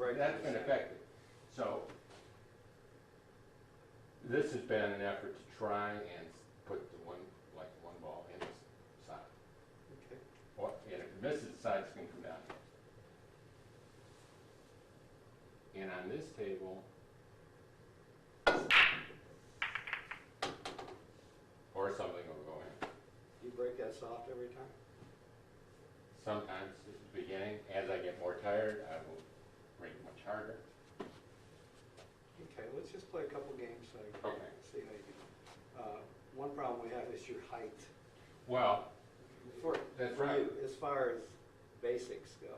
break that's been this. effective. So this has been an effort to try and put the one ball in the side. Okay. Or, and if it misses the side, it's going to come down here. And on this table, or something will go in. You break that soft every time? Sometimes at the beginning, as I get more tired, I will break it much harder. Okay, let's just play a couple games so I can Okay. see how you do. One problem we have is your height. Well, For That's for right. you, as far as basics go.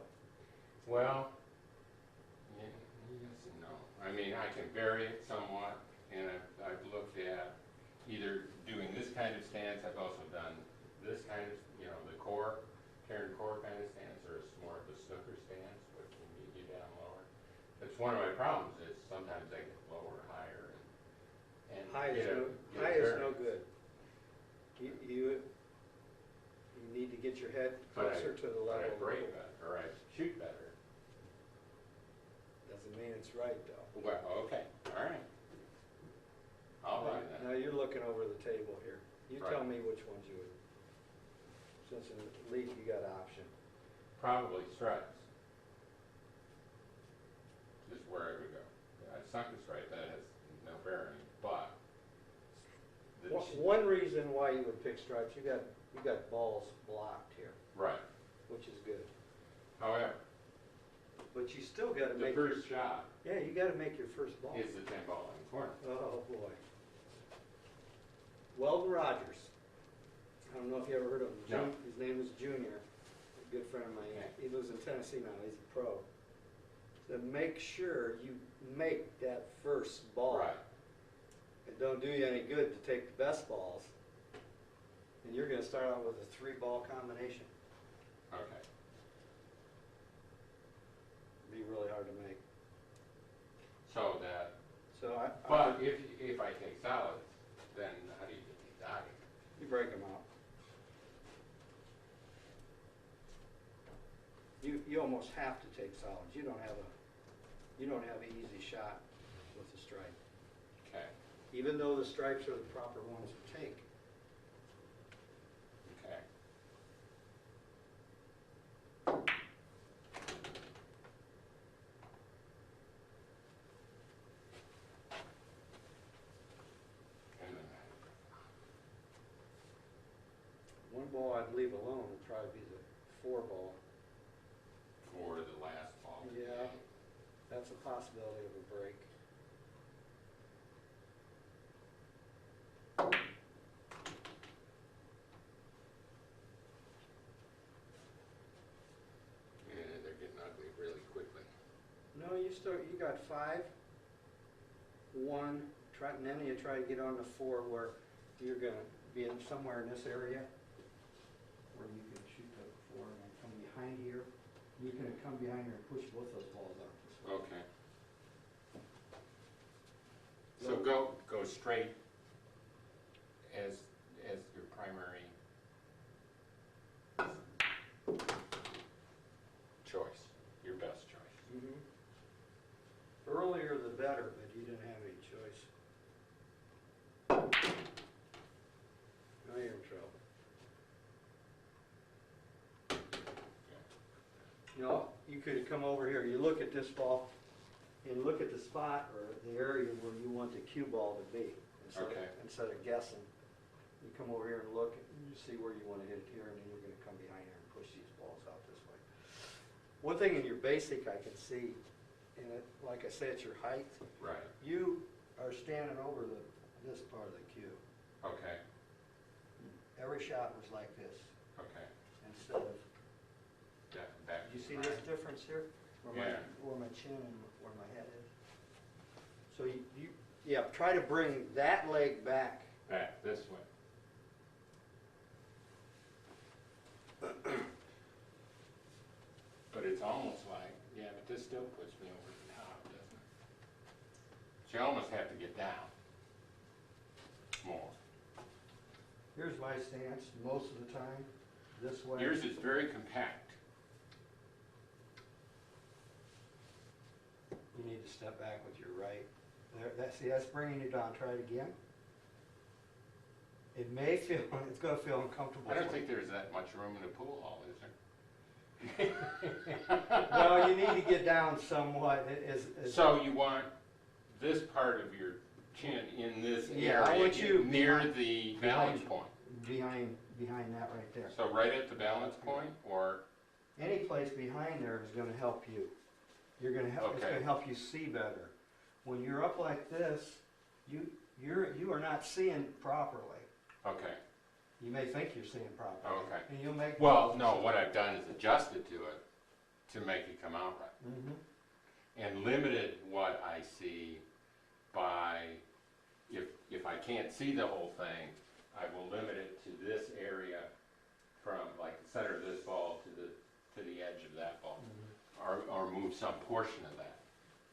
well, yeah, yes and no. I mean, I can vary it somewhat, and I've looked at either doing this kind of stance. I've also done this kind of, the core, Karen core kind of stance, or it's more of a snooker stance, which can get you down lower. That's one of my problems is sometimes I get lower, higher, and High get is a no variance. good. You need to get your head But I- closer to the But I level. break better, or I shoot better. Doesn't mean it's right, though. Well, okay, all right. I'll buy Now that. you're looking over the table here. You tell Right. me which ones you would, since in leaf you got an option. Probably stripes. Is where I would go. Sunken stripe, that has no bearing, but. the- One reason why you would pick stripes, you got balls blocked here, Right. which is good. However, But you still got to the make. first shot Yeah, you got to make your first ball. is the 10 ball in the corner. Oh, boy. Weldon Rogers. I don't know if you ever heard of him. No. His name is Junior, a good friend of mine. Okay. He lives in Tennessee now. He's a pro. So make sure you make that first ball. Right. It don't do you any good to take the best balls. And you're going to start out with a 3-ball combination. Okay. Be really hard to make. So that, So I but if I take solids, then how do you get these out? you break them out. You almost have to take solids. You don't have an easy shot with the stripe. Okay. Even though the stripes are the proper ones to take. Okay. And then One ball I'd leave alone would probably be the 4-ball. for the last ball. of the Yeah. game. That's a possibility of a break. And they're getting ugly really quickly. No, you got 5, 1, and then you try to get on the 4 where you're going to be in somewhere in this area where you can shoot the 4 and then come behind here. You can come behind here and push both those balls out this way. Okay. So go straight as your primary choice, your best choice. Mhm. Earlier the better, but you didn't have any choice. Now you're in trouble. You know, you could come over here, you look at this ball, and look at the spot or the area where you want the cue ball to be. Okay. Instead of guessing. You come over here and look, and you see where you want to hit it here, and then you're going to come behind here and push these balls out this way. One thing in your basic I can see, and it, like I said, it's your height. Right. You are standing over this part of the cue. Okay. Every shot was like this, Okay. instead of, Back. you see this difference here? Yeah. Where my chin and where my head is. So yeah, try to bring that leg back. Back this way. But it's almost like, yeah, but this still puts me over the top, doesn't it? So you almost have to get down more. Here's my stance most of the time, this way. Yours is very compact. You need to step back with your right. There, see, that's bringing you down. Try it again. It may feel, it's gonna feel uncomfortable. I don't for think you. there's that much room in the pool hall, is there? Well, you need to get down somewhat. So you want this part of your chin in this Yeah, I area, want you near behind- the balance point. behind that right there. So right at the balance point, or, Any place behind there is gonna help you. You're gonna help, it's Okay. gonna help you see better. When you're up like this, you are not seeing properly. okay, You may think you're seeing properly. okay. And you'll make. Well, no, what I've done is adjusted to it to make it come out right. Mhm. And limited what I see by, if I can't see the whole thing, I will limit it to this area from like the center of this ball to the edge of that ball, or move some portion of that.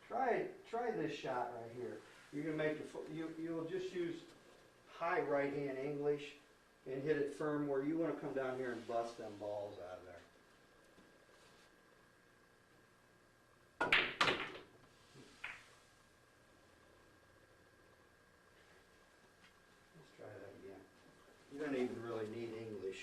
Try this shot right here. You're gonna make you'll just use high right hand English and hit it firm where you wanna come down here and bust them balls out of there. Let's try that again. You don't even really need English.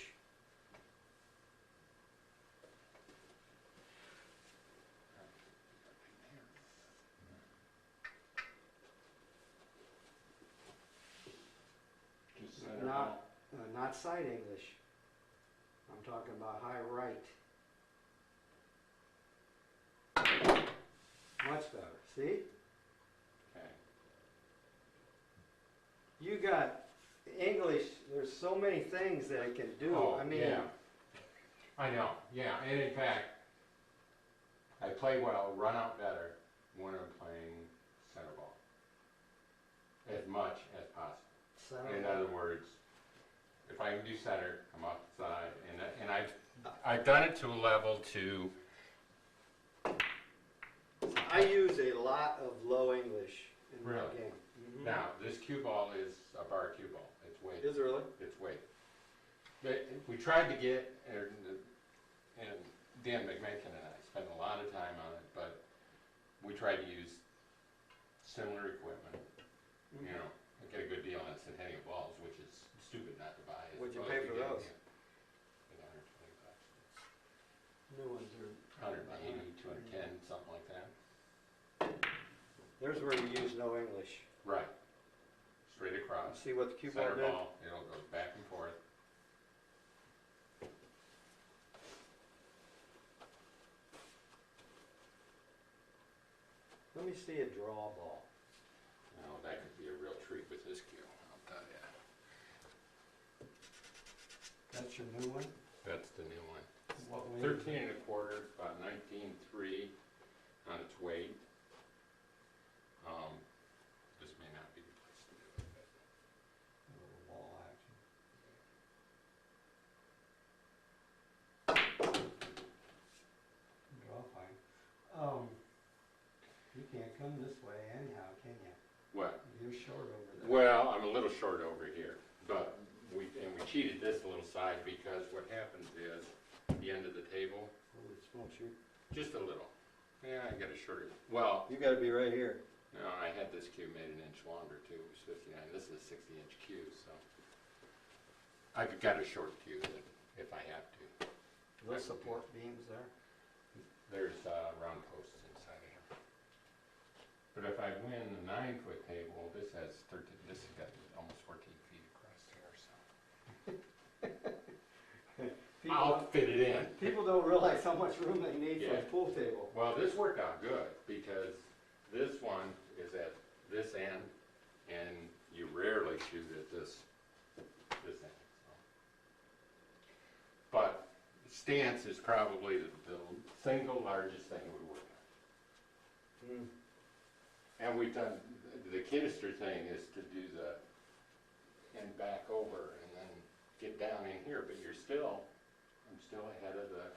Just center ball. Not side English. I'm talking about high right. Much better, see? Okay. You got English, there's so many things that it can do. Oh, I mean, yeah. I know, yeah, and in fact, I play well, run out better when I'm playing center ball. As much as possible. center In ball. other words, if I can do center, come off the side, and I've done it to a level to, I use a lot of low English in my Really? game. now, this cue ball is a bar cue ball, it's weighted. Is it really? It's weight. But we tried to get, and Dan McMakin and I spent a lot of time on it, but we tried to use similar equipment. You know, I get a good deal on Centennial balls, which is stupid not to buy. as What'd you opposed pay to for getting those? it. $120. New ones are. 180, 210, something like that. There's where you use no English. Right. Straight across. See what the cue ball Center did? ball, it'll go back and forth. Let me see a draw ball. Now, that could be a real treat with this cue, I'll tell you. That's your new one? That's the new one. What weight? 13 and a quarter, about 19.3 on its weight. This may not be the place to do it, but A little wall action. Draw fine. You can't come this way anyhow, can you? what? You're short over there. Well, I'm a little short over here, but we cheated this little side because what happens is, the end of the table, Holy smokes, just a little. Yeah, I got a shorter, well, you gotta be right here. no, I had this cue made an inch longer too, it was 59, this is a 60-inch cue, so. I've got a short cue that, if I have to. Those support beams there? There's round posts inside of here. But if I win the 9-foot table, this has 13, this has got almost 14 feet across here, so. I'll fit it in. People don't realize how much room they need for Yeah. a pool table. Well, this worked out good because this one is at this end and you rarely shoot at this end. So. But stance is probably the single largest thing we work on. Mm. And we've done, the Kidster thing is to do the end back over and then get down in here, but I'm still ahead of the,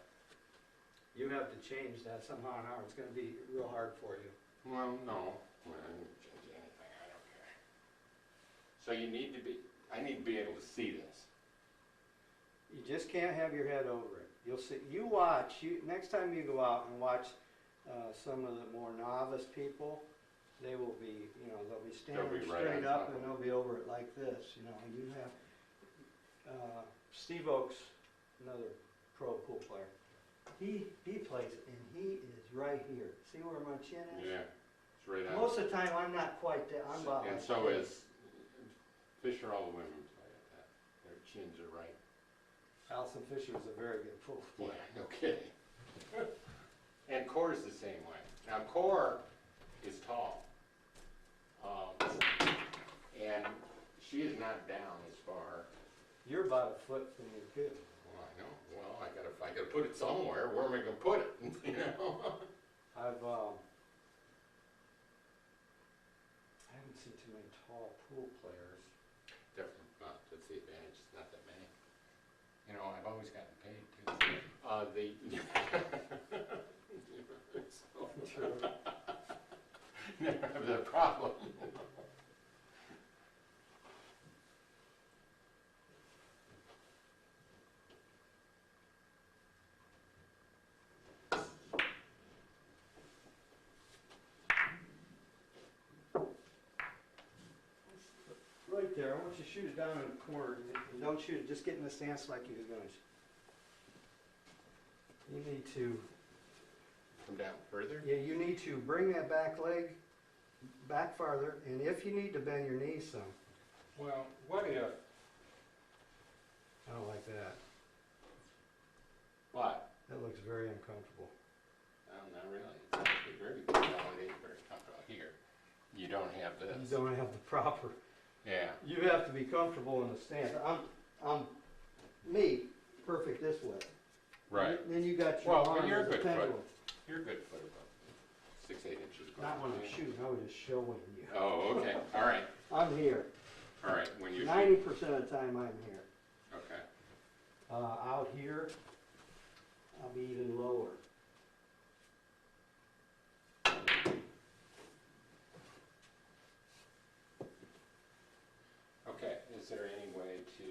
You have to change that somehow or another. It's gonna be real hard for you. well, no, well, I didn't change anything, I don't care. So I need to be able to see this. You just can't have your head over it. You'll see, next time you go out and watch some of the more novice people, they will be, you know, they'll be standing They'll be right straight on up top and of they'll be over it like this, you know. You have, Steve Oakes, another pro pool player. He plays and he is right here. See where my chin is? Yeah, it's right on. Most of the time, I'm not quite there. I'm about And like so this. is Fisher, all the women play at that. Their chins are right. Alison Fisher is a very good pool Yeah, player. no kidding. And Core is the same way. Now, Core is tall. And she is not down as far. You're about a foot from your kid. Well, I know. Well, I gotta put it somewhere. Where am I gonna put it? You know? I haven't seen too many tall pool players. Definitely not. That's the advantage. It's not that many. You know, I've always gotten paid too. True. Never have that problem. Right there. I want you to shoot it down in the corner. And don't shoot it. Just get in the stance like you're going to. You need to. Come down further? Yeah, you need to bring that back leg back farther, and if you need to bend your knees some. Well, what if, I don't like that. what? That looks very uncomfortable. Not really. It's actually very consolidated, very comfortable. Here, you don't have this. You don't have the proper. Yeah. You have to be comfortable in the stance. I'm me, perfect this way. Right. Then you got your Well, arm when you're as a good pendulum. foot. You're a good foot above 6, 8 inches. Not when I'm shooting. I was just showing you. Oh, okay. All right. I'm here. All right. When you're 90% of the time I'm here. okay. Out here, I'll be even lower. Okay. Is there any way to?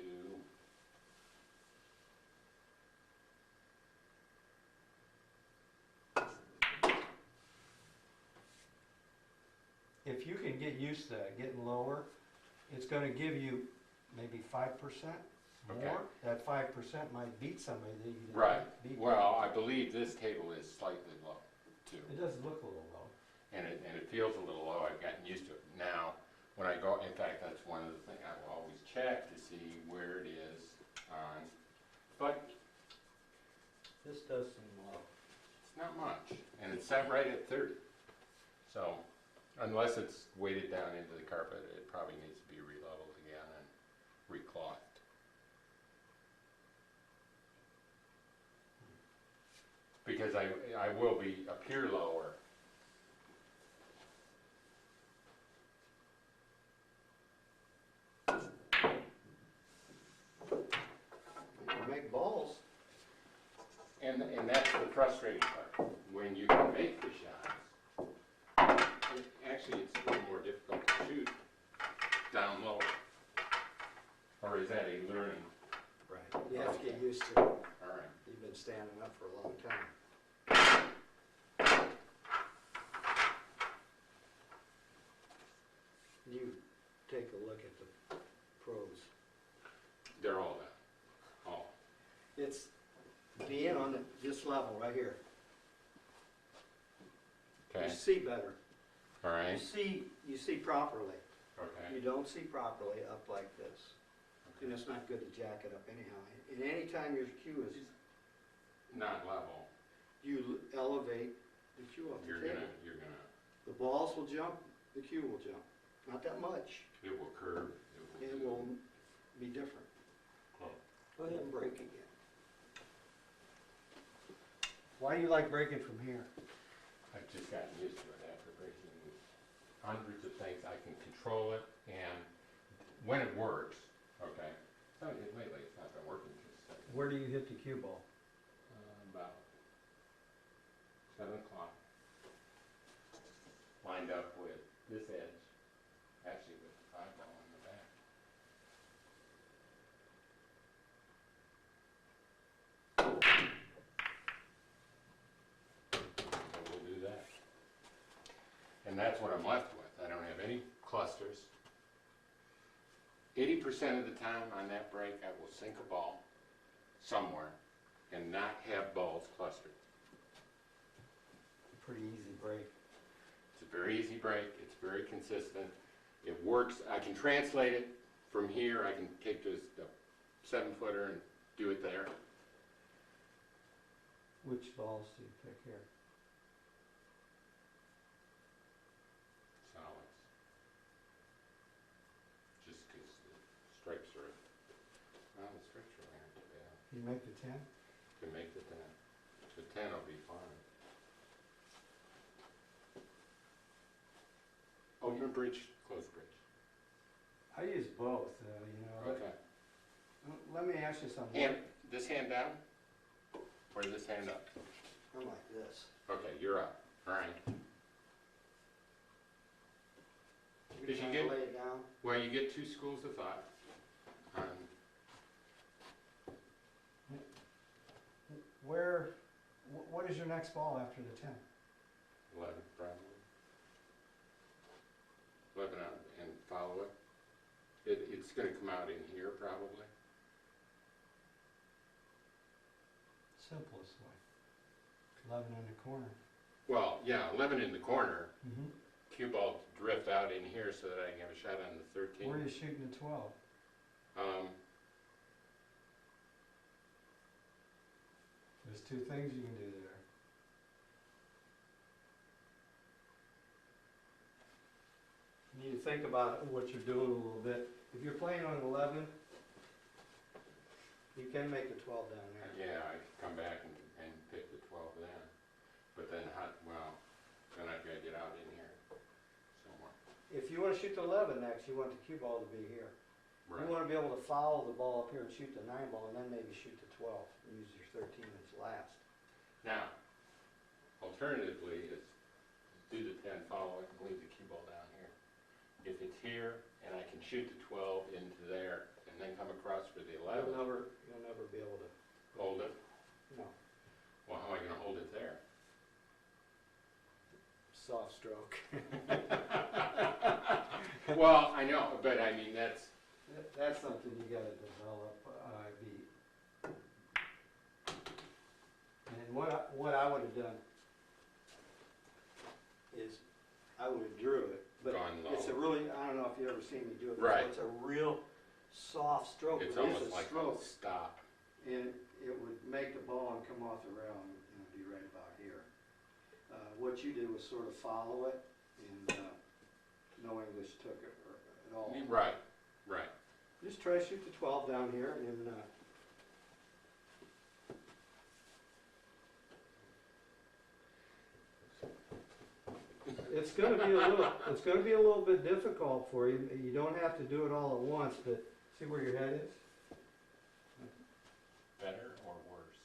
If you can get used to getting lower, it's gonna give you maybe 5% more. Okay. That 5% might beat somebody that you didn't Right. beat. Well, I believe this table is slightly low too, It does look a little low. and it feels a little low. I've gotten used to it. Now, when I go, in fact, that's one of the things I will always check to see where it is on. But This does seem low. it's not much, and it's set right at 30. So, unless it's weighted down into the carpet, it probably needs to be re-leveled again and reclothed. Because I will be appear lower. You can make balls. And that's the frustrating part, when you can make the shots. Actually, it's a little more difficult to shoot down low. Or is that a learning? Right. You have to get used to it. All right. You've been standing up for a long time. You take a look at the pros. They're all that. All. It's being on this level right here. Okay. You see better. All right. You see properly. Okay. You don't see properly up like this. And it's not good to jack it up anyhow. And anytime your cue is, Not level. you elevate the cue up the You're table. gonna, The balls will jump, the cue will jump. Not that much. it will curve. It will be different. Oh. Go ahead and break again. Why do you like breaking from here? I've just gotten used to it after breaking hundreds of things. I can control it, and when it works, okay. So lately it's not been working just Where do you hit the cue ball? about 7 o'clock. Lined up with this edge, actually with the 5 ball in the back. So we'll do that. what I'm left with. I don't have any clusters. 80% of the time on that break, I will sink a ball somewhere and not have balls clustered. Pretty easy break. It's a very easy break. It's very consistent. It works. I can translate it from here. I can take just a 7-footer and do it there. Which balls do you pick here? Solids. Just because the stripes are, well, the stripes really aren't too bad. Can you make the 10? Can make the 10. The 10 will be fine. Open bridge, closed bridge. I use both, you know. Okay. Let me ask you something. Hand, this hand down? Or this hand up? I'm like this. Okay, you're up. All right. You Did you kinda get- lay it down. Well, you get 2 schools of thought. What is your next ball after the 10? 11 probably. 11 out and follow it. It's going to come out in here probably. Simplest way. 11 in the corner. Well, yeah, 11 in the corner. Mm-hmm. Cue ball drift out in here so that I can have a shot on the 13. Where are you shooting the 12? There's 2 things you can do there. You need to think about what you're doing a little bit. If you're playing on 11, you can make the 12 down there. Yeah, I could come back and pick the 12 then. But then, then I've got to get out in here somewhere. If you want to shoot the 11 next, you want the cue ball to be here. Right. You want to be able to follow the ball up here and shoot the 9 ball, and then maybe shoot the 12 and use your 13 as last. Now, alternatively is do the 10, follow it, and leave the cue ball down here. If it's here, and I can shoot the 12 into there, and then come across for the 11, You'll never be able to. hold it. No. Well, how am I going to hold it there? Soft stroke. Well, I know, but I mean, that's, That's something you gotta develop, And what I would've done is, I would've drew it, but Gone low. it's a really, I don't know if you ever seen me do it, Right. but it's a real soft stroke. it's It is almost a like a stroke, stop. and it would make the ball and come off the rail and be right about here. What you did was sort of follow it, and no English took it at all. Right, right. Just try to shoot the 12 down here, and it's gonna be a little bit difficult for you. You don't have to do it all at once, but see where your head is? Better or worse?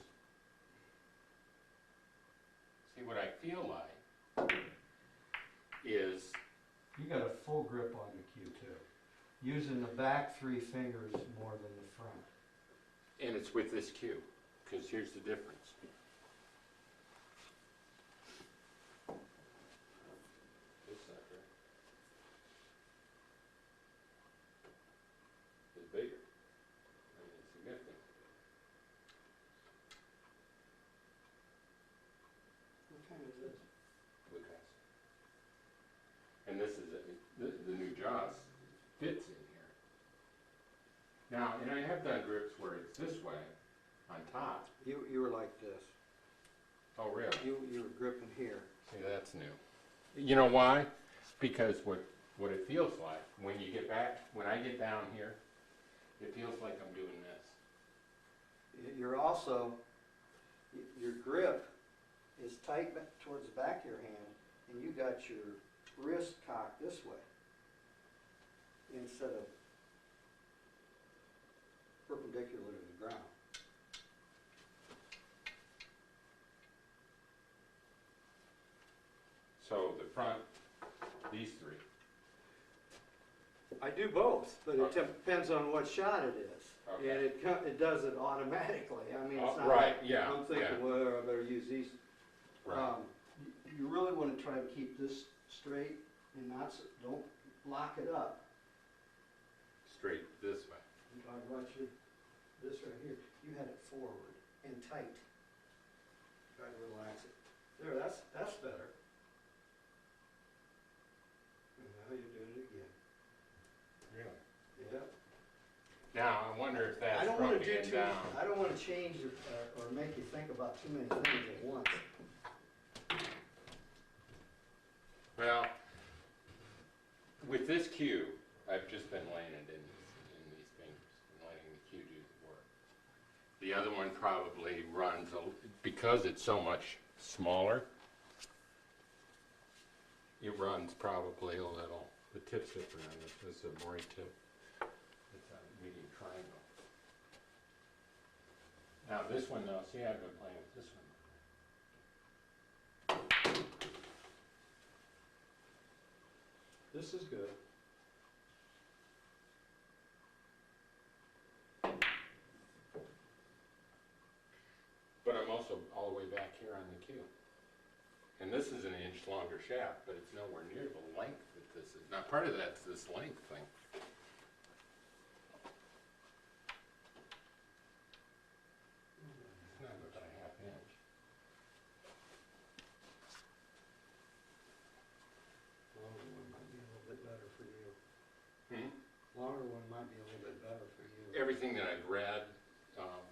See, what I feel like is, You got a full grip on the cue too. Using the back 3 fingers more than the front. and it's with this cue, because here's the difference. This sucker is bigger. I mean, it's significant. What kind is this? Lucas. And this is, the new Jaws fits in here. Now, and I have done grips where it's this way, on top. You were like this. Oh, really? You were gripping here. See, that's new. You know why? Because what it feels like, when you get back, when I get down here, it feels like I'm doing this. You're also, your grip is tight towards the back of your hand, and you got your wrist cocked this way instead of perpendicular to the ground. So the front, these 3. I do both, but it Okay. depends on what shot it is. Okay. And it does it automatically. I mean, it's not Right, like yeah, I'm thinking, yeah. well, I better use these. Right. You really want to try to keep this straight and not, don't lock it up. Straight this way. I'm talking about this right here, you had it forward and tight. Try to relax it. There, that's better. And now you're doing it again. Really? Yeah. Now, I wonder if I that's don't wanna rubbing do it down. I don't wanna change or make you think about too many things at once. Well, with this cue, I've just been laying it in these fingers and letting the cue do the work. The other one probably runs, because it's so much smaller, it runs probably a little. The tip's different on this. This is a Mori tip. It's a medium triangle. Now this one though, see, I've been playing with this one. This is good. But I'm also all the way back here on the cue. And this is an inch longer shaft, but it's nowhere near the length that this is. Now part of that's this length thing. It's not about a half inch. Longer one might be a little bit better for you. Hmm? Longer one might be a little bit better for you. Everything that I've read,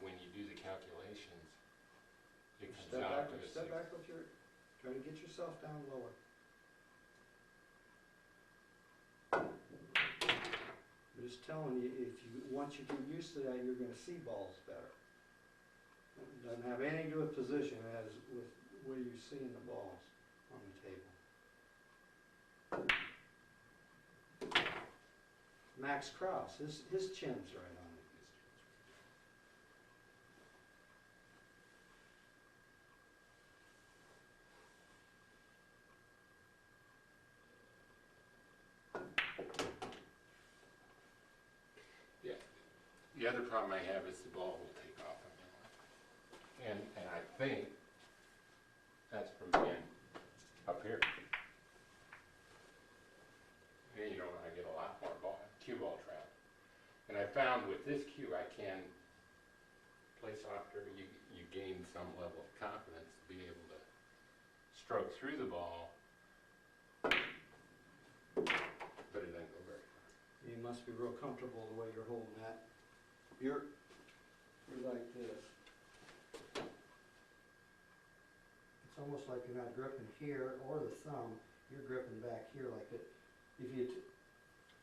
when you do the calculations, it comes out to a Step back with your, try to get yourself down lower. I'm just telling you, once you get used to that, you're gonna see balls better. It doesn't have anything to do with position, it has with where you're seeing the balls on the table. Max Krause, his chin's right on it. The other problem I have is the ball will take off on me. And I think that's from being up here. And you know, I get a lot more cue ball trap. And I found with this cue, I can play softer. You gain some level of confidence to be able to stroke through the ball, but it doesn't go very far. You must be real comfortable the way you're holding that. You're like this. It's almost like you're not gripping here or the thumb, you're gripping back here like it.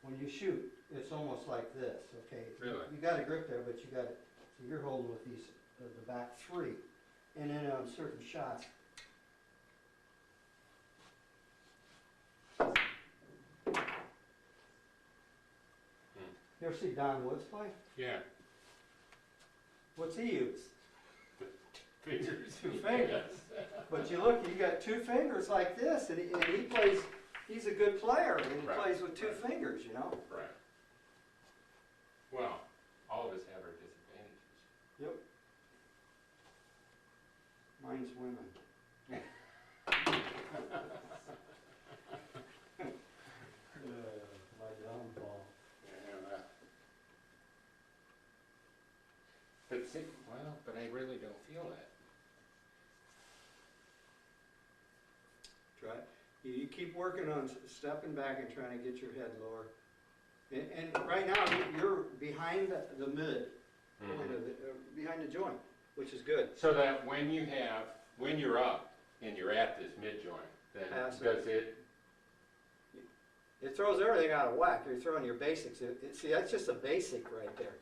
When you shoot, it's almost like this, okay? Really? You got a grip there, but you got it, so you're holding with these, the back three. And then on certain shots, you ever see Don Woods play? Yeah. What's he use? Fingers. Two fingers. But you look, you got two fingers like this, and he plays, he's a good player, and he Right, plays with two right. fingers, you know? Right. Well, all of us have our disadvantages. Yep. Mine's women. My downfall. Yeah. But see, well, but I really don't feel that. Try, you keep working on stepping back and trying to get your head lower. And right now, you're behind the mid, behind the joint, which is good. So that when you're up and you're at this mid joint, then Pass it. does it, It throws everything out of whack. You're throwing your basics. See, that's just a basic right there.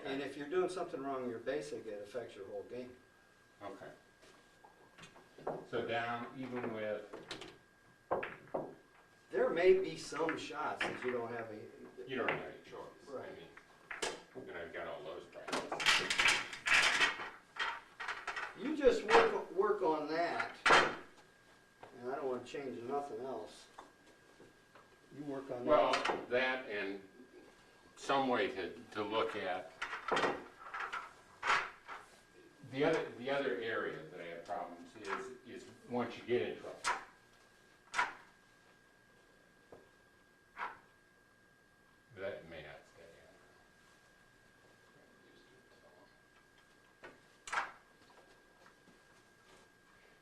And okay, if you're doing something wrong in your basic, it affects your whole game. okay. So down even with, There may be some shots that you don't have any. you don't have any choice. Right. I mean, and I've got all those practices. You just work on that, and I don't want to change nothing else. You work on that. Well, that and some way to look at the other area that I have problems is once you get in trouble.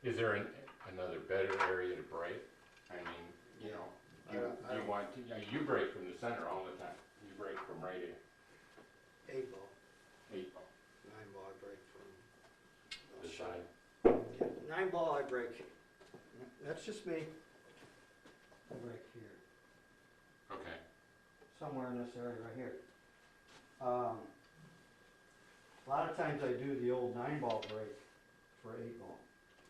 Is there another better area to break? I mean, you know, I you don't- want to, you break from the center all the time. You break from right here, 8 ball, 8 ball, 9 ball I break from. the side. Yeah, 9 ball I break, that's just me. I break here, Okay, somewhere in this area right here. A lot of times I do the old 9 ball break for 8 ball.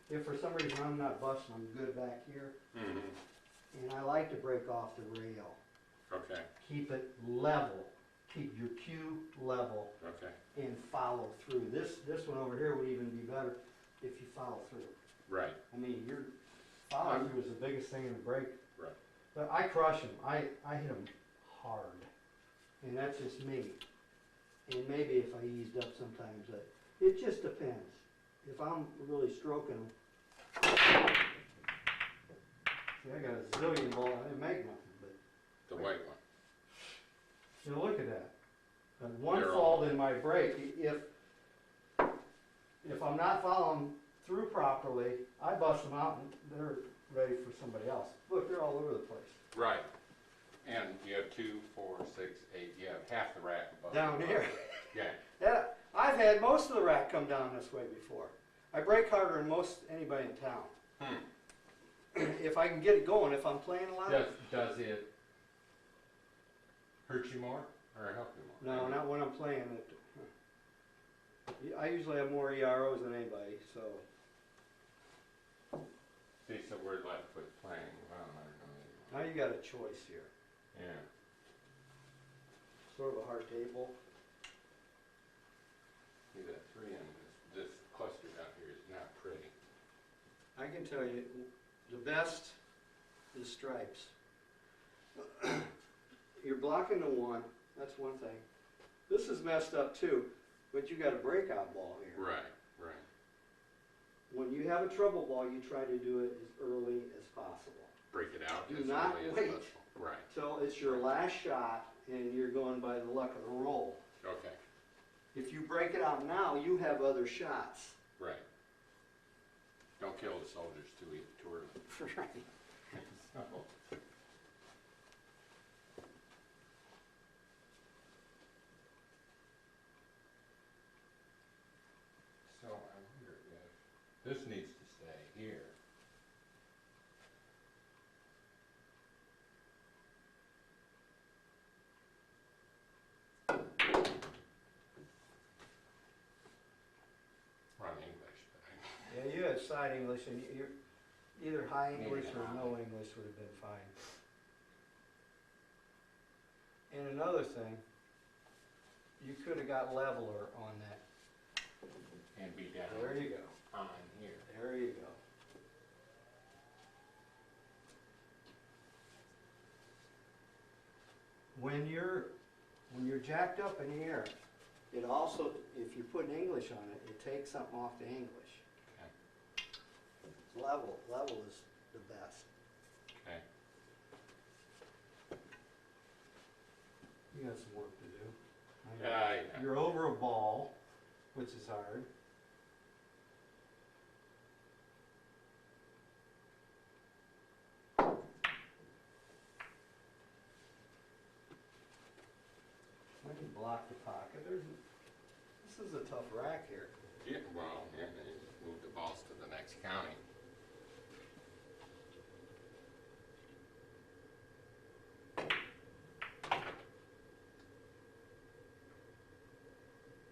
If for some reason I'm not busting, I'm good back here, mm-hmm, and I like to break off the rail. okay, Keep it level, keep your cue level, okay, and follow through. This one over here would even be better if you follow through. right, I mean, your follow through is the biggest thing in the break. right. But I crush them. I hit them hard, and that's just me. And maybe if I eased up sometimes, it just depends. If I'm really stroking them, see, I got a zillion ball. I didn't make nothing, but The white one. you know, look at that. And one They're fault in my break. If I'm not following through properly, I bust them out and they're ready for somebody else. Look, they're all over the place. Right. And you have 2, 4, 6, 8, you have half the rack above. Down the here. bar. Yeah, Yeah, I've had most of the rack come down this way before. I break harder than most anybody in town. hmm. If I can get it going, if I'm playing a lot. Does it hurt you more or help you more? No, not when I'm playing it. I usually have more EROs than anybody, so. See, so we're left foot playing, well, I don't know. Now you got a choice here. Yeah, Sort of a hard table. see that 3 and this cluster down here is not pretty. I can tell you, the best is stripes. You're blocking the 1, that's one thing. This is messed up too, but you got a breakout ball here. Right, right. When you have a trouble ball, you try to do it as early as possible. Break it out Do as not early as wait. possible. Right, So it's your last shot and you're going by the luck of the roll. okay, If you break it out now, you have other shots. right. Don't kill the soldiers too early. Right. So, So I wonder if this needs to stay here. Run English, but Yeah, you had side English and you're either high Maybe English or not. no English would have been fine. And another thing, you could have got leveler on that. and be down There you go. on here. There you go. When you're jacked up in the air, it also, if you put an English on it, it takes something off the English. Okay. Level is the best. Okay. You got some work to do. I know. Yeah. You're over a ball, which is hard. I can block the pocket. This is a tough rack here. Yeah, well, yeah, they move the balls to the next county.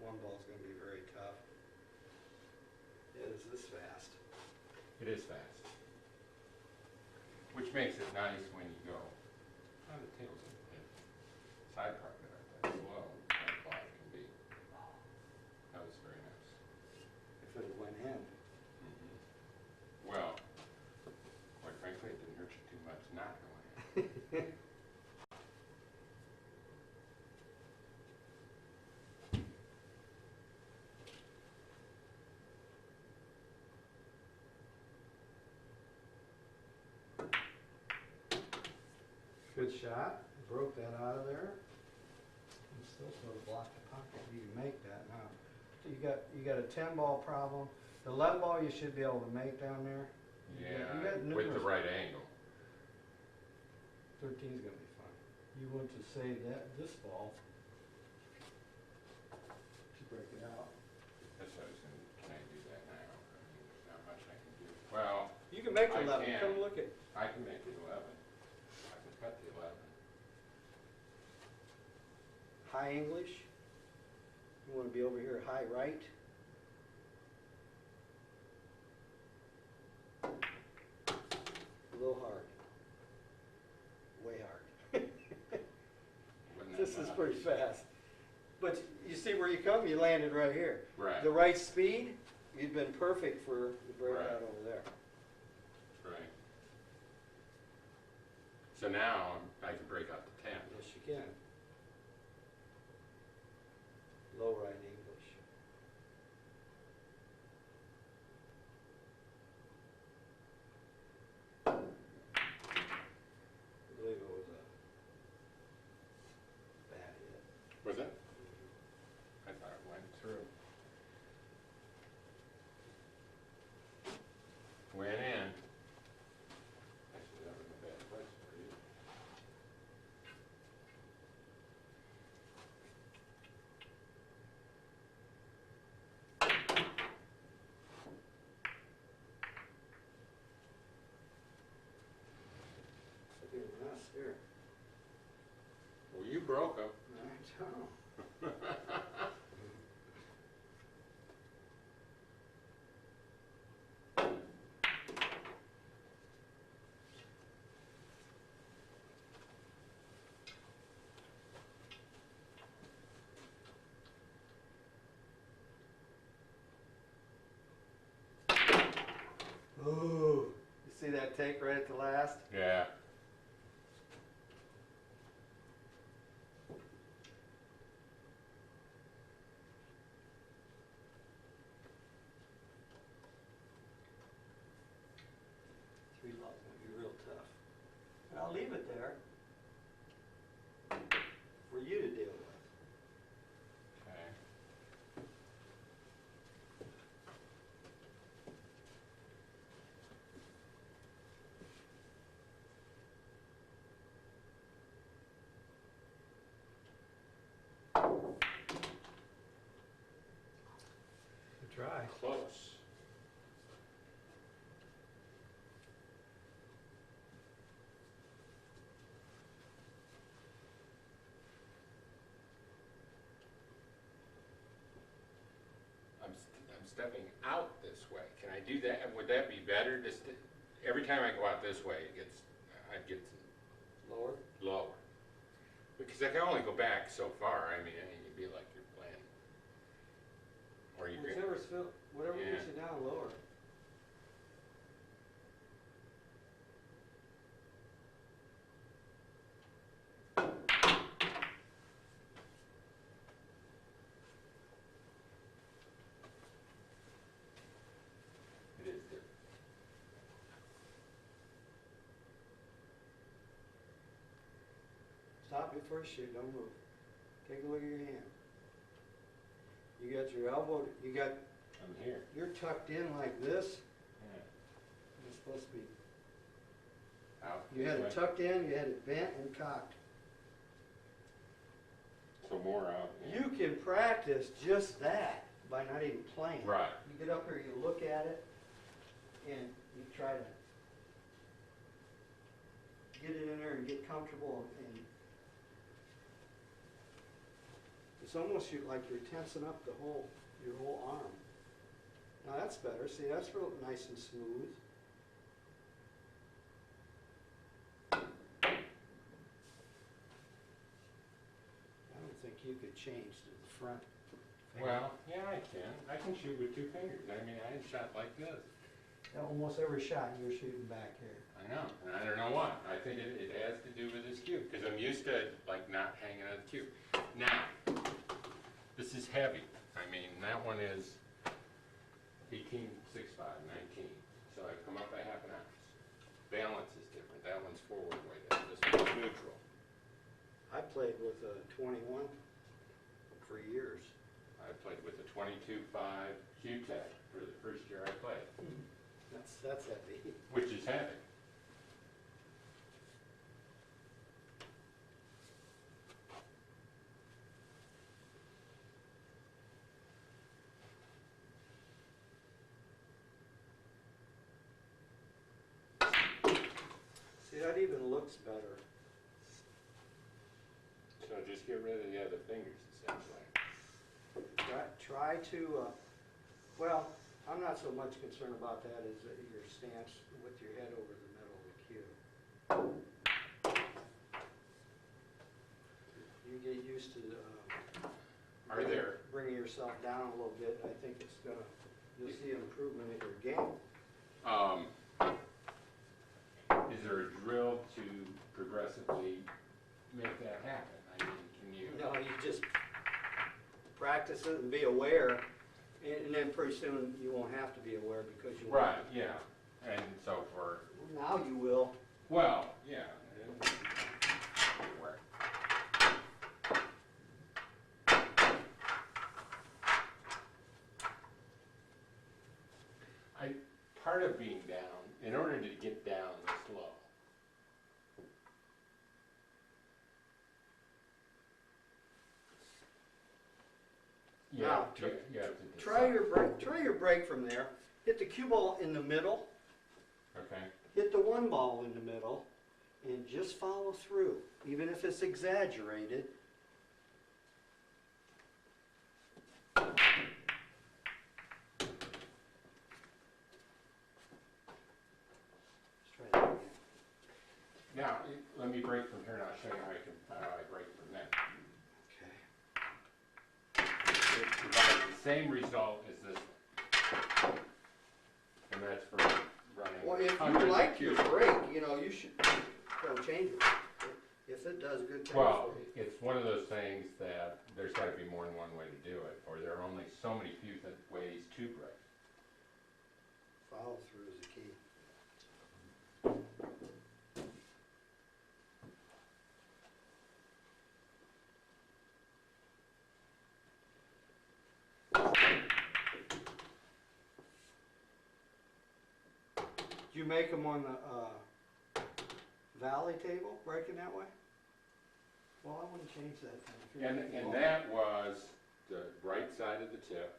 One ball's gonna be very tough. It is this fast. It is fast. Which makes it nice when you go, oh, the tails of the side carpet aren't that slow. That ball can be. That was very nice. If it went in. Mhm. Well, quite frankly, it didn't hurt you too much not going in. Good shot. Broke that out of there. And still sort of blocked the pocket. You can make that now. So you got a 10 ball problem. The 11 ball you should be able to make down there. You got Yeah, with the numerous- right angle. 13's gonna be fun. You want to say that this ball to break it out. That's what I was gonna, can I do that now? I mean, there's not much I can do. Well, You can make I 11. can. Come look at. I can make the 11. I can cut the 11. High English. You want to be over here high right. A little hard. Way hard. Wasn't that This is much? pretty fast. But you see where you come, you landed right here. Right, The right speed, you've been perfect for the breakout Right. over there. right. So now I can break out the 10. Yes, you can. Low right English. I believe it was a bad hit. Was it? I thought it went through. Went in. Actually, that was a bad place for you. Look at the mess here. Well, you broke them. I know. Ooh, you see that take right at the last? Yeah. Three ball's gonna be real tough. And I'll leave it there for you to deal with. Okay. Good try. Close. I'm stepping out this way. Can I do that? Would that be better? Just every time I go out this way, I get Lower. lower. Because I can only go back so far. I mean, you'd be like you're playing. Or you can. Whatever Yeah. gets you down, lower. It is different. Stop before you shoot, don't move. Take a look at your hand. You got your elbow, I'm here. you're tucked in like this. Yeah. You're supposed to be. Out. You had this it way. tucked in, you had it bent and cocked. So more out. Yeah. You can practice just that by not even playing. Right. You get up here, you look at it, and you try to get it in there and get comfortable, and it's almost like you're tensing up your whole arm. Now that's better. See, that's real nice and smooth. I don't think you could change to the front. Well, yeah, I can. I can shoot with two fingers. I mean, I shot like this. Almost every shot you're shooting back here. I know, and I don't know why. I think it has to do with this cube, because I'm used to like not hanging on the cube. Now, this is heavy. I mean, that one is 18.65, 19. So I've come up by half an ounce. Balance is different. That one's forward weighted. This one's neutral. I played with a 21 for years. I played with the 22.5 Q-Tech for the first year that's heavy. which is heavy. See, that even looks better. So just get rid of the other fingers, essentially. Try to, well, I'm not so much concerned about that as your stance with your head over the middle of the cue. You get used to Are there, bringing yourself down a little bit. I think it's gonna, you'll see an improvement in your game. is there a drill to progressively make that happen? I mean, can you? No, you just practice it and be aware, and then pretty soon you won't have to be aware because you won't. Right, yeah, and so for, Now you will. well, yeah. Where? Part of being down, in order to get down this low, Now, you have to Try decide. your break from there. Hit the cue ball in the middle, Okay, hit the one ball in the middle, and just follow through, even if it's exaggerated. Let's try that again. now, let me break from here and I'll show you how I break from there. Okay. It provides the same result as this one. And that's for running. Well, if under you the like your cue. break, you know, you should go change it. If it does good things Well, for you. it's one of those things that there's gotta be more than one way to do it, or there are only so many few ways to break. Follow through is the key. Do you make them on the valley table, breaking that way? Well, I wouldn't change that thing. If you're making And ball. that was the right side of the tip,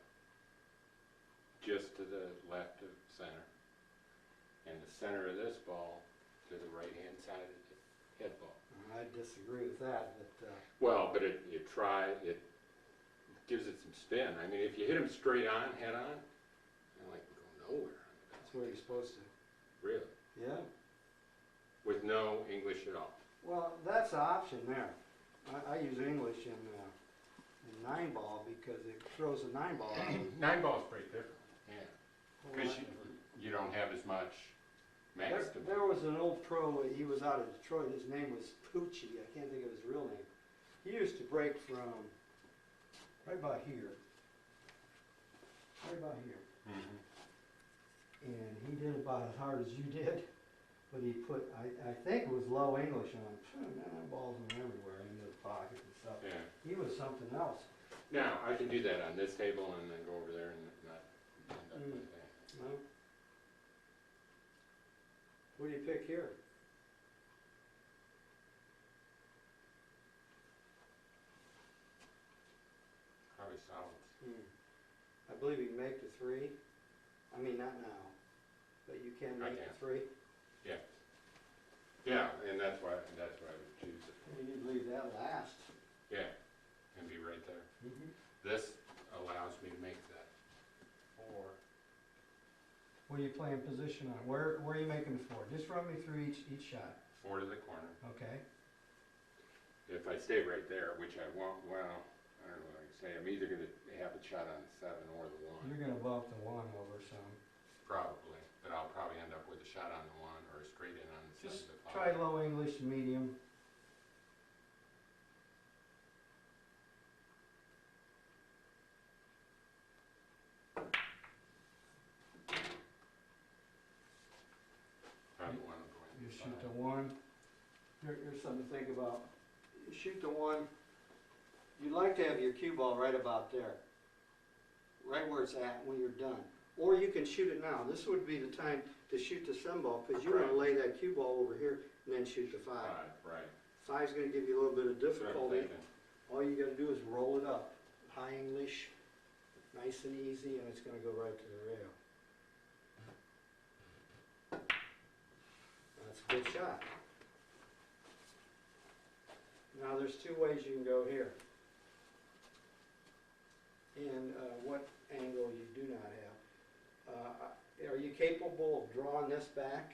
just to the left of center. And the center of this ball to the right-hand side of the head ball. I disagree with that, but, Well, but it gives it some spin. I mean, if you hit them straight on, head on, you're like, go nowhere. that's where you're supposed to. Really? Yeah, With no English at all. well, that's an option there. I use English in 9-ball because it throws a 9-ball out. 9-ball's pretty different, yeah. Because you don't have as much maximum. There was an old pro, he was out of Detroit, his name was Pucci, I can't think of his real name. He used to break from right about here, Mhm. and he did about as hard as you did, but he put, I think it was low English on, man, that ball's went everywhere, into the pocket and stuff. Yeah. He was something else. Now, I can do that on this table and then go over there and not end up with that. No? What do you pick here? Probably solids. I believe you can make the 3. I mean, not now, but you can I make can. the 3. Yeah, and that's why I would choose it. You'd leave that last. Yeah, and be right there. This allows me to make that 4. What are you playing position on? Where are you making the 4? Just run me through each shot. 4 to the corner. Okay. If I stay right there, which I won't, well, I don't know what I can say. I'm either gonna have a shot on the 7 or the 1. You're gonna bump the 1 over some. Probably, but I'll probably end up with a shot on the 1 or a straight in on the 7 Just to 5. try low English, medium. Probably one of the You ones. shoot the 1. Here's something to think about. You shoot the 1. You'd like to have your cue ball right about there. Right where it's at when you're done. Or you can shoot it now. This would be the time to shoot the 7 ball, because you want to Right. lay that cue ball over here and then shoot the 5. Right. 5's going to give you a little bit of That's what I'm difficulty. thinking. All you got to do is roll it up, high English, nice and easy, and it's going to go right to the rail. That's a good shot. Now there's 2 ways you can go here. And what angle you do not have. Are you capable of drawing this back?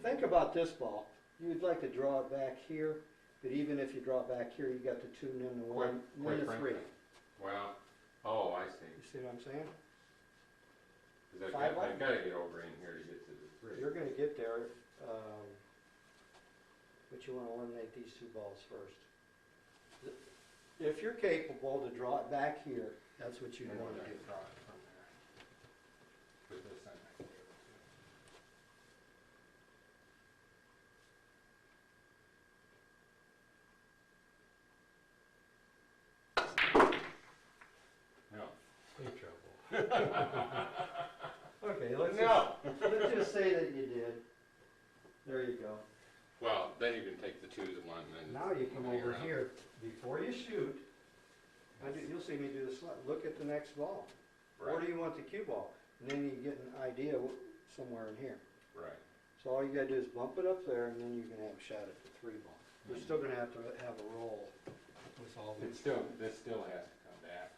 Think about this ball. You'd like to draw it back here, but even if you draw it back here, you got to tune in to 1, Quite 1 to 3. frankly. Well, oh, I see. You see what I'm saying? 'Cause I've 5 got to get over in here to get to the 3. You're going to get there, but you want to eliminate these 2 balls first. If you're capable to draw it back here, that's what you'd And want then to I do. draw it from there. With this, I might be able to. No. Big trouble. Okay, let's No. let's just say that you did. There you go. Well, then you can take the 2 to 1 and. Now you come hang over around. here, before you shoot, you'll see me do the slide. Look at the next ball. Where Right, do you want the cue ball? And then you get an idea somewhere in here. right. So all you gotta do is bump it up there, and then you can have a shot at the 3 ball. You're still gonna have to have a roll with all This these. still has to come back.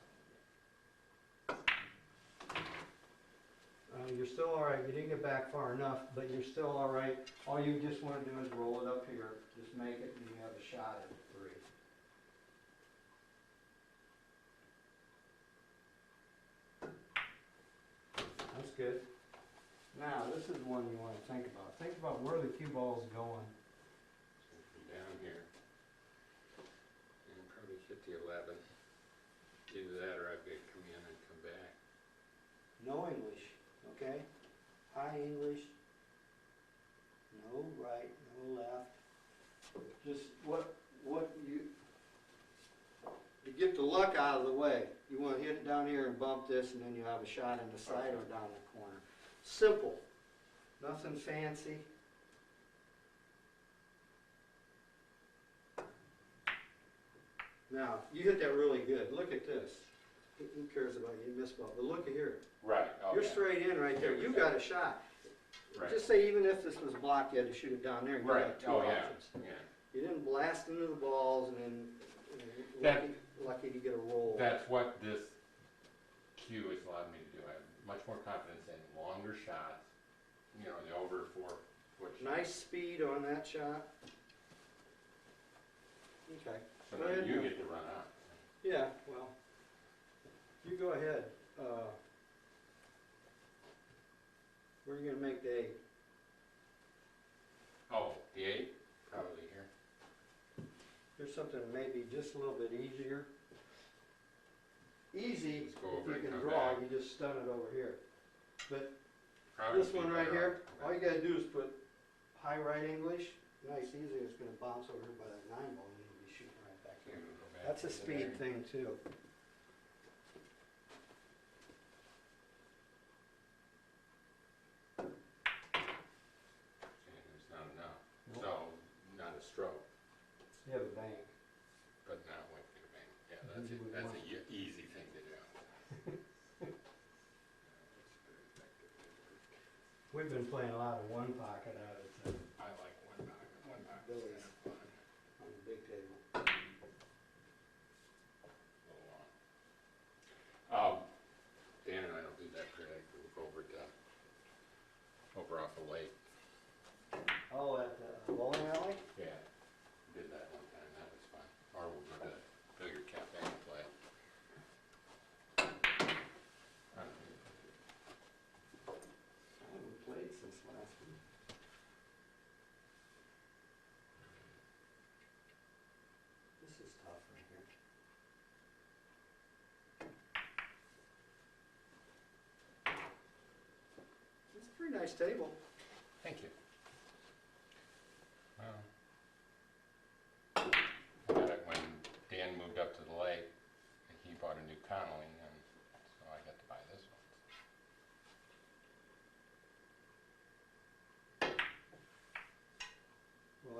You're still all right. You didn't get back far enough, but you're still all right. All you just wanna do is roll it up here. Just make it, and you have a shot at the 3. That's good. Now, this is one you wanna think about. Think about where the cue ball is going. From down here. And probably hit the 11. Either that or I've got to come in and come back. No English, okay? High English. No right, no left. Just what you, to get the luck out of the way, you want to hit it down here and bump this, and then you have a shot in the side or down the corner. Simple, nothing fancy. Now, you hit that really good. Look at this. Who cares about you missed ball? But look at here. Right, oh, You're yeah. straight in right there. You got a shot. Right. Just say even if this was blocked, you had to shoot it down there. You Right, got 2 oh, yeah, options. yeah. You didn't blast into the balls and then That- lucky to get a roll. That's what this cue has allowed me to do. I have much more confidence in longer shots, you know, the over 4 foot shots. Nice speed on that shot. Okay. So Go now ahead you now. get to run out. Yeah, well, you go ahead. Where are you gonna make the 8? Oh, the 8? Probably here. Here's something maybe just a little bit easier. Easy, Let's go if over you and can come draw, back. you just stun it over here. But Probably this one be right better here, off. all you gotta do is put high right English, nice easy, it's gonna bounce over here by that 9 ball, and you'll be shooting right back So here. you go back That's a into speed there. thing too. See, there's not enough. Nope. So, not a stroke, You have a bank. but now wait a minute. Yeah, Easy with that's one. a easy thing to do. We've been playing a lot of one pocket out of it I like one pocket Billy's. kind of fun. on the big table. A little long. Dan and I don't do that pretty, we'll go over to, over off the lake. Oh, at the bowling alley? Yeah, did that one time, that was fun. Or we'll go to the bigger cafe and play. I don't know. I haven't played since last week. This is tough right here. It's a pretty nice table. Thank you. Well, I got it when Dan moved up to the lake, and he bought a new Connolly, and so I got to buy this one.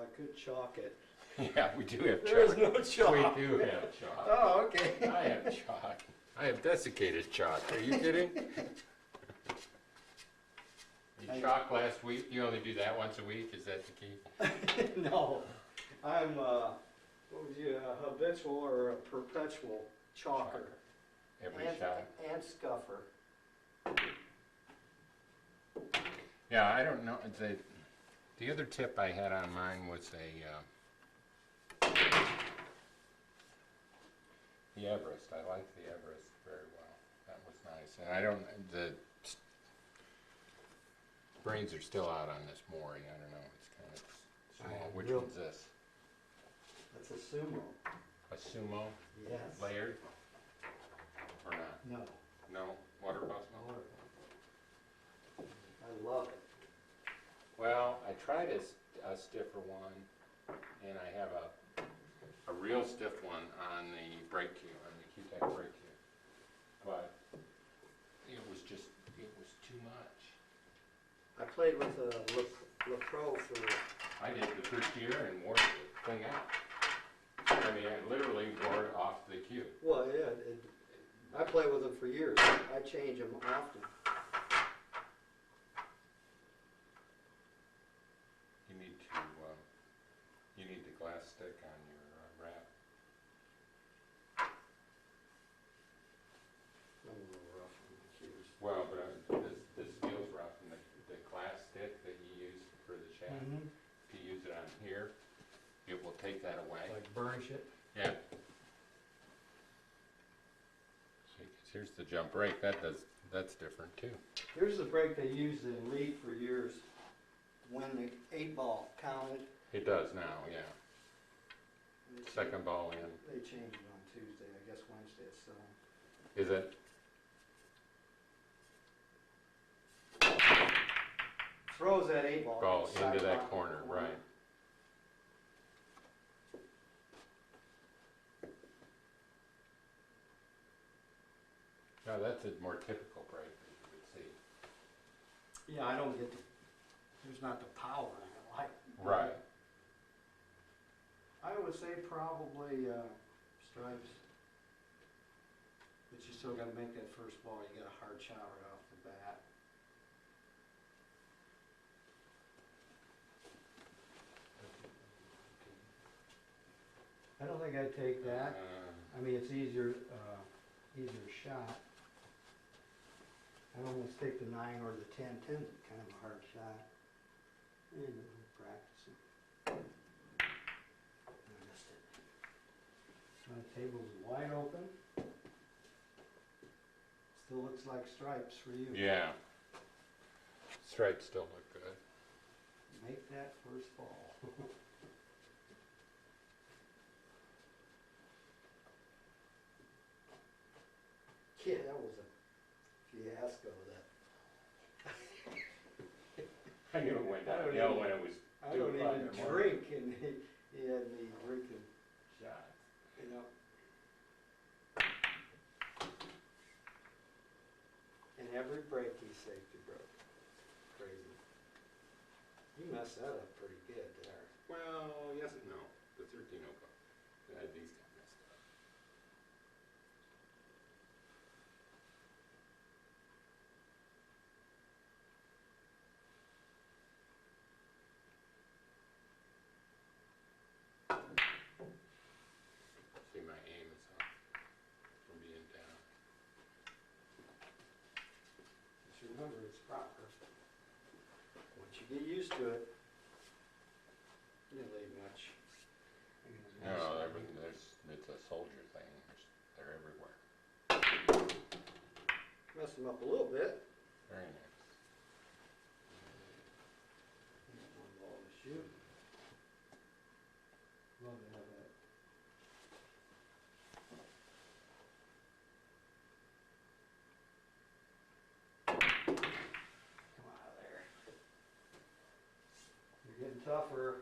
I could chalk it. Yeah, we do have There is chalk. no chalk. We do have chalk. Oh, okay. I have chalk. I have desiccated chalk. Are you kidding? You chalk last week? You only do that once a week? Is that the key? No, I'm, what was you, a habitual or a perpetual chalker? Every And- shot. And scuffer. Yeah, I don't know. The other tip I had on mine was the Everest. I like the Everest very well. That was nice. And I don't, the brains are still out on this mooring. I don't know. It's kind of small. Which Real- one's this? That's a sumo. A sumo Yes. layered? Or not? No. No? Water buffalo? I love it. Well, I tried a stiffer one, and I have a real stiff one on the brake cue, on the Q-Tech brake cue. But it was too much. I played with a LaPro for, I did the first year and wore the thing out. I mean, I literally wore it off the cue. well, yeah, I played with them for years. I change them often. You need the glass stick on your wrap. I'm a little rough on the cues. Well, but this feels rough, and the glass stick that you use for the shaft, if you use it on here, it will take that away. Like burnish it? Yeah. See, 'cause here's the jump brake. That's different too. Here's the brake they used in Elite for years when the 8-ball counted. It does now, yeah. They changed- Second ball in. They changed it on Tuesday, I guess Wednesday it's still on. Is it? Throws that 8-ball. Ball into that sidewalk corner, right. Now that's a more typical brake that you would see. Yeah, I don't get there's not the power in it like. Right. I would say probably Stripes. But you still gotta make that first ball, you get a hard shot right off the bat. I don't think I'd take that. I mean, it's easier shot. I'd almost take the 9 or the 10. 10's kind of a hard shot. And we'll practice it. I missed it. My table's wide open. Still looks like Stripes for you. Yeah. Stripes still look good. Make that first ball. Yeah, that was a fiasco, that. I knew it went I don't downhill even- when it was I don't 2 o'clock in even the morning. drink, and he had me drinking, Shot. you know. And every break he safety broke. Crazy. You messed that up pretty good there. Well, yes and no. The 13 will go. These got messed up. See, my aim is up from being down. Just remember, it's proper. Once you get used to it, you didn't leave much. No, it's a soldier thing. They're everywhere. Mess them up a little bit. Very nice. One ball to shoot. Love to have that. Come out of there. You're getting tougher.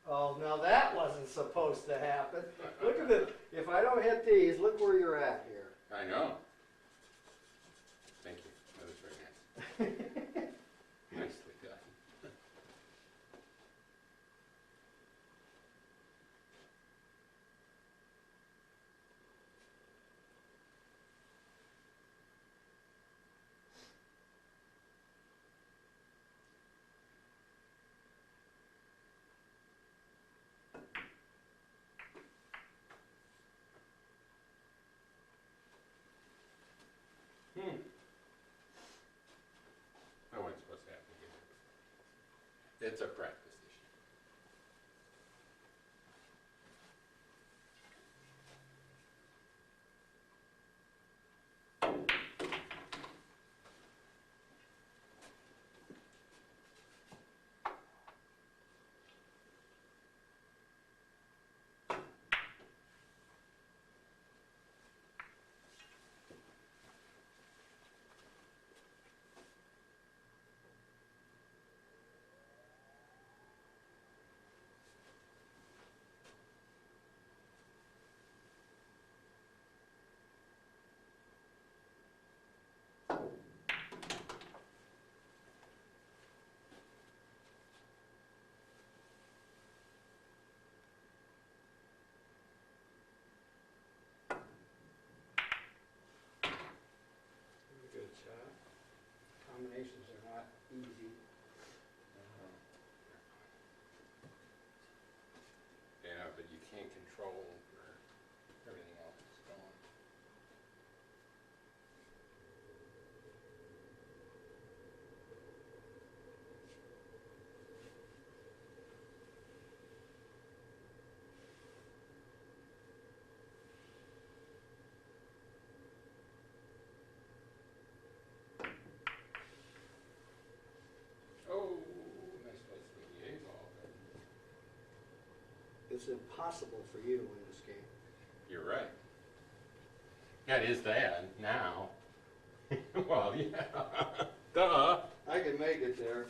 Oh, now that wasn't supposed to happen. Look at this, if I don't hit these, look where you're at here. I know. Thank you, that was very nice. Nicely done. I wasn't supposed to have to get it. It's a practice issue. Good shot. Combinations are not easy. Yeah, but you can't control where everything else is going. Oh, nice place to get the A-ball, but It's impossible for you to win this game. you're right. That is that, now. Well, yeah. Duh. I can make it there.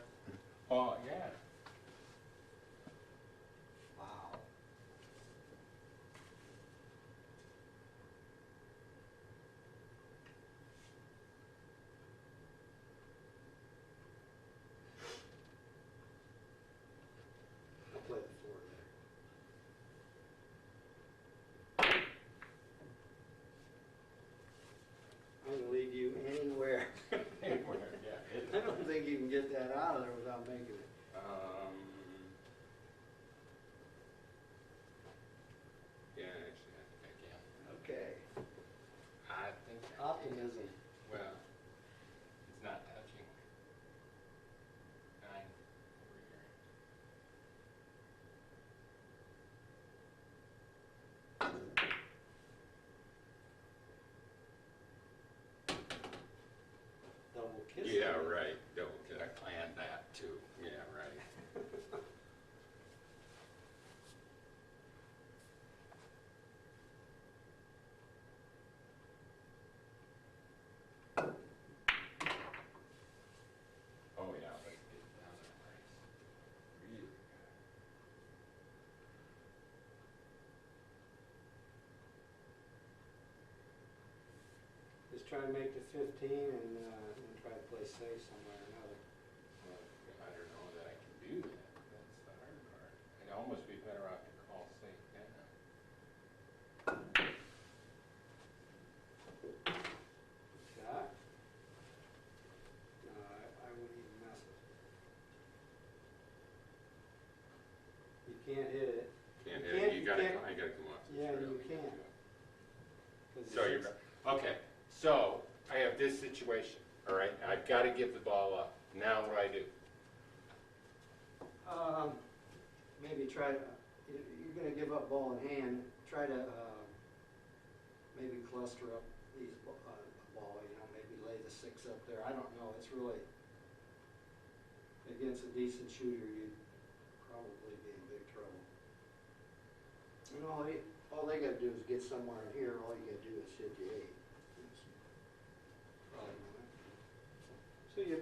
Oh, yeah. Wow. I'll play the 4 there. I'm gonna leave you anywhere. Anywhere, yeah. I don't think you can get that out of there without making it. Yeah, actually, I think I can. Okay. I think I can. Optimism. Well, it's not touching. 9 over here. Double kiss. Yeah, right. Double kick. I planned that too. Yeah, right. Oh yeah, let's get down there where it's really good. Just try to make the 15 and try to play safe somewhere or another. Well, I don't know that I can do that. That's the hard part. I'd almost be better off to call safe down. Shot. No, I wouldn't even mess it. You can't hit it. Can't You hit it. can't- You you gotta, can't- I gotta come off the Yeah, trail. you can't. 'Cause So you're, okay, so I have this situation, all right? I've gotta give the ball up. Now what do I do? maybe try to, you're gonna give up ball in hand, try to, maybe cluster up these, ball, maybe lay the 6 up there, I don't know, it's really, against a decent shooter, you'd probably be in big trouble. And all they gotta do is get somewhere in here, all you gotta do is hit the 8. Probably not. So you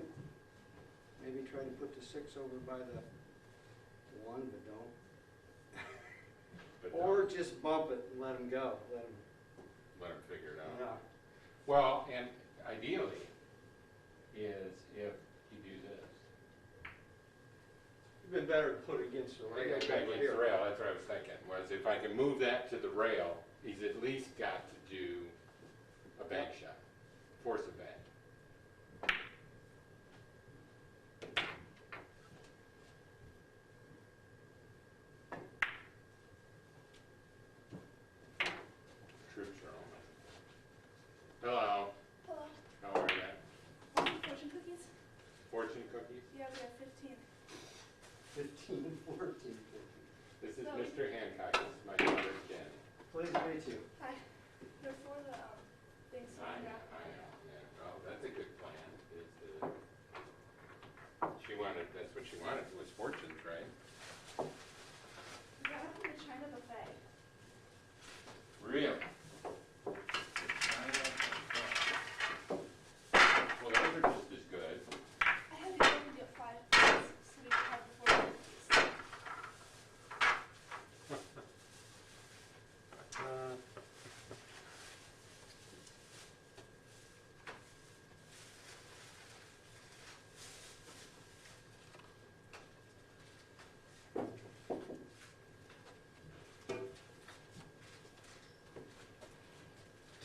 maybe try to put the 6 over by the 1, but don't. But Or just bump it and let them go, let them, let them figure it out. yeah. Well, and ideally is if you do this. It'd been better to put it against the rail. Back over against here. the rail, that's what I was thinking, was if I can move that to the rail, he's at least got to do a bank shot, force a bank. Troops are on it. Hello, Hello. how are you? Fortune cookies? Fortune cookies? Yeah, we have 15. 15, 14, 15. This is No. Mr. Hancock, this is my daughter Jen. Pleased to meet you. Hi. They're for the Thanksgiving wrap. I know, yeah, well, that's a good plan, is to, she wanted, that's what she wanted, was fortunes, right? We got it from the China buffet. Really? Well, those are just as good. I had to only get 5 plates so we could have the 4 cookies.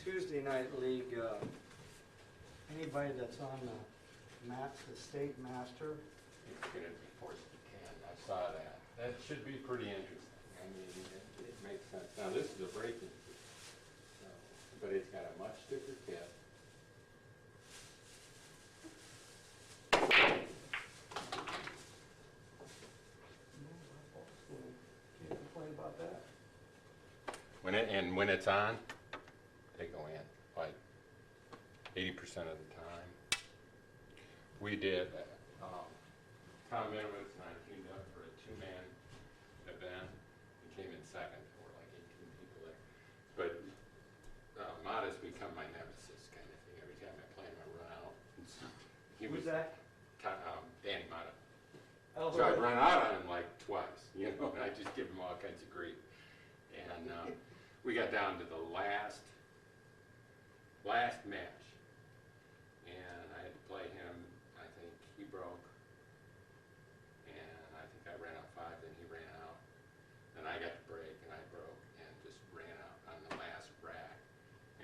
Tuesday night league, anybody that's on the the state master, It's gonna be forced to can, I saw that. That should be pretty interesting. I mean, it makes sense. Now, this is a breaking, so, but it's got a much thicker tip. can't complain about that. When it's on, they go in, like 80% of the time. We did, Tom Minowitz and I teamed up for a 2-man event. We came in second, there were like 18 people there. But Mata's become my nemesis kind of thing. Every time I play him, I run out. And so he Who's was that? Danny Mata. Oh, So I'd run out on him like twice, you know, and I just give him all kinds of grief. And we got down to the last match, and I had to play him. I think he broke, and I think I ran out 5, then he ran out. Then I got to break, and I broke, and just ran out on the last rack.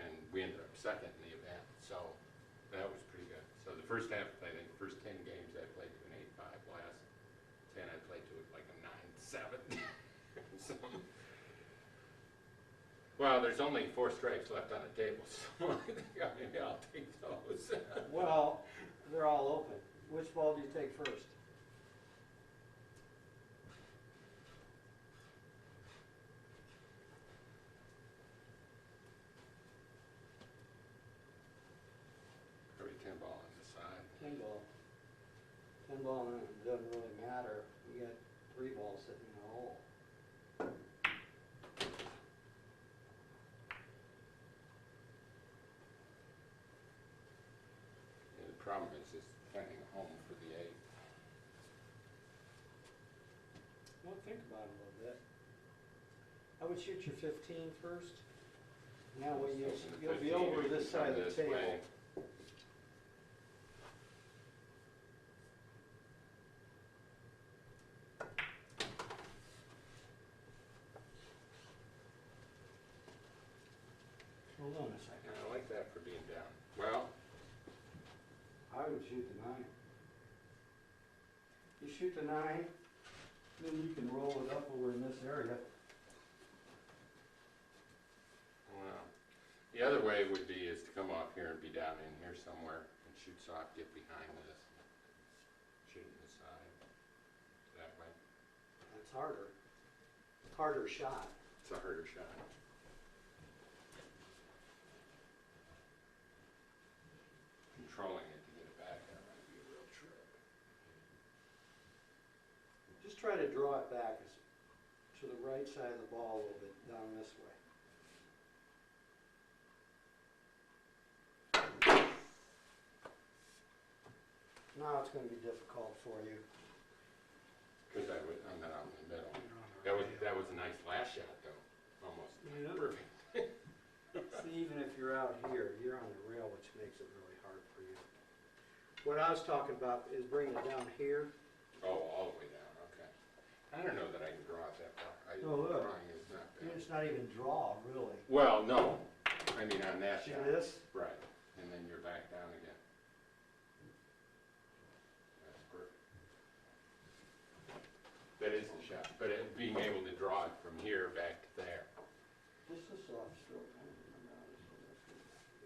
And we ended up second in the event, so that was pretty good. So the first half, I think, first 10 games I played to an 8-5. Last 10 I played to it like a 9-7. So, well, there's only 4 strikes left on the table, so I think maybe I'll take those. Well, they're all open. Which ball do you take first? Probably 10 ball on the side. 10 ball. 10 ball, and it doesn't really matter. We got 3 balls sitting in the hole. Yeah, the problem is just finding a home for the 8. Well, think about it a little bit. I would shoot your 15 first. Now you'll be over this side of the table. Hold on a second. I like that for being down. Well, I would shoot the 9. You shoot the 9, then you can roll it up over in this area. the other way would be is to come off here and be down in here somewhere and shoot soft, get behind this, shooting the side. That way. That's harder. Harder shot. It's a harder shot. Controlling it to get it back, that might be a real trick. Just try to draw it back to the right side of the ball a little bit, down this way. Now it's going to be difficult for you. Because I'm not out in the middle. You're on the That was a nice last shot though. You know, Perfect. see, even if you're out here, you're on the rail, which makes it really hard for you. What I was talking about is bringing it down here. Oh, all the way down, okay. I don't know that I can draw it that far. Oh, look. Drawing is not bad. It's not even draw, really. Well, no, I mean on that See shot. this? Right, and then you're back down again. That's perfect. That is the shot, but being able to draw it from here back to there. This is soft stroke. I don't remember how this one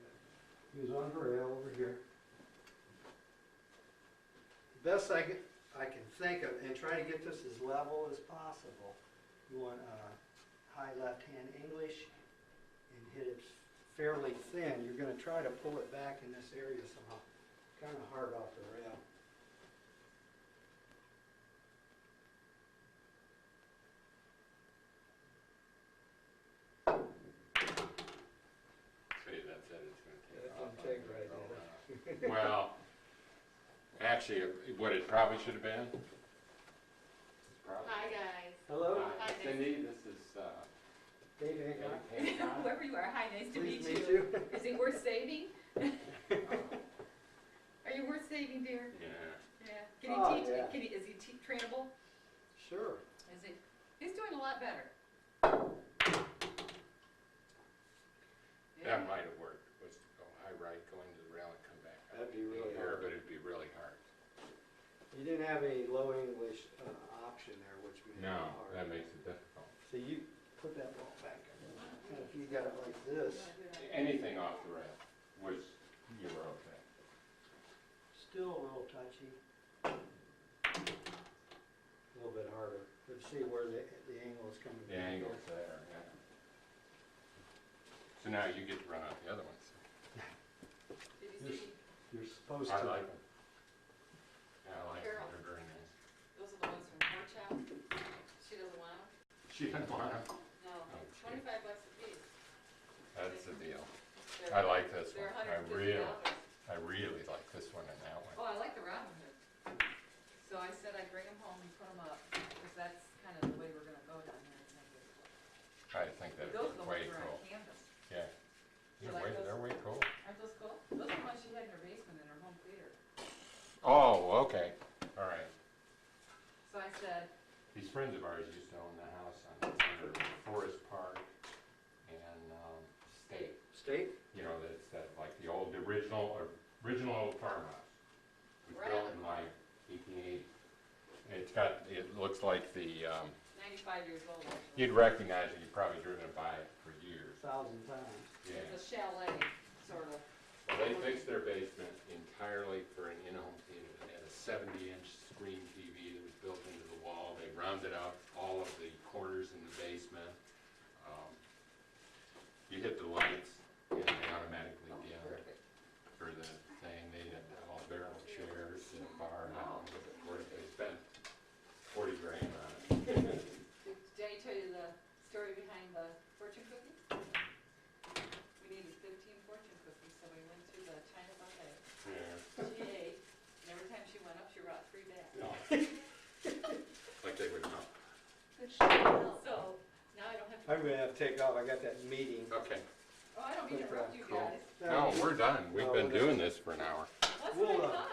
is. He was on the rail over here. Best I can think of, and try to get this as level as possible. You want high left-hand English and hit it fairly thin. You're gonna try to pull it back in this area somehow. Kind of hard off the rail. See, that's it, it's gonna take That off. didn't take right, Oh, did wow. Well, actually, what it probably should have been. is probably- Hi, guys. Hello, Hi, Hi, Cindy, this is, Dave Hancock. Dave Hancock. Whoever you are, hi, nice to Pleased meet to you. meet you. Is he worth saving? Are you worth saving, dear? Yeah, Yeah. Can Oh, he teach, yeah. is he trainable? Sure. Is he? He's doing a lot better. that might have worked, was to go high right, go into the rail and come back up. That'd be really Here, hard. but it'd be really hard. You didn't have any low English option there, which made it No, hard. that makes it difficult. So you put that ball back. And if you got it like this, Anything off the rail was, you were okay. still a little touchy. A little bit harder. But see where the angle is coming The from. angle's there, yeah. So now you get to run out the other ones. Did you Yes. see, You're supposed I to. like them. Yeah, I like them, Carol. they're very nice. those are the ones from Porch House? She doesn't want them? She doesn't want them. No, Oh, gee. $25 a piece. That's the deal. They're- I like this They're one. $150. I really like this one and that one. Oh, I like the Robin Hood. So I said I'd bring them home and put them up, because that's kind of the way we're gonna go down there. I think But that's those are the way ones that are cool. on canvas. Yeah. You like those? They're way cool. Aren't those cool? Those are the ones she had in her basement in her home theater. Oh, okay. All right. So I said, These friends of ours used to own the house on the corner of Forest Park and State. State? You know, that's that, like the original old farmhouse. It was Right built on in the like 1880. It looks like the, 95 years old. actually. you'd recognize it, you've probably driven by it for years. 1,000 times. Yeah. It's a chalet, sort of. Well, they fixed their basement entirely for an in-home theater. They had a 70-inch screen TV that was built into the wall. They rounded out all of the corners in the basement. You hit the lights and they automatically dim Perfect. for the thing. They had all barrel chairs and a bar. They spent 40 grand on it. Did Jenny tell you the story behind the fortune cookies? We needed 15 fortune cookies, so we went to the China buffet. Yeah. She ate, and every time she went up, she brought 3 back. Like they would know. So now I don't have to. I'm gonna have to take off. I got that meeting. Okay. Oh, I don't mean to interrupt you guys. No, we're done. We've been doing this for an hour. That's what I We'll, thought.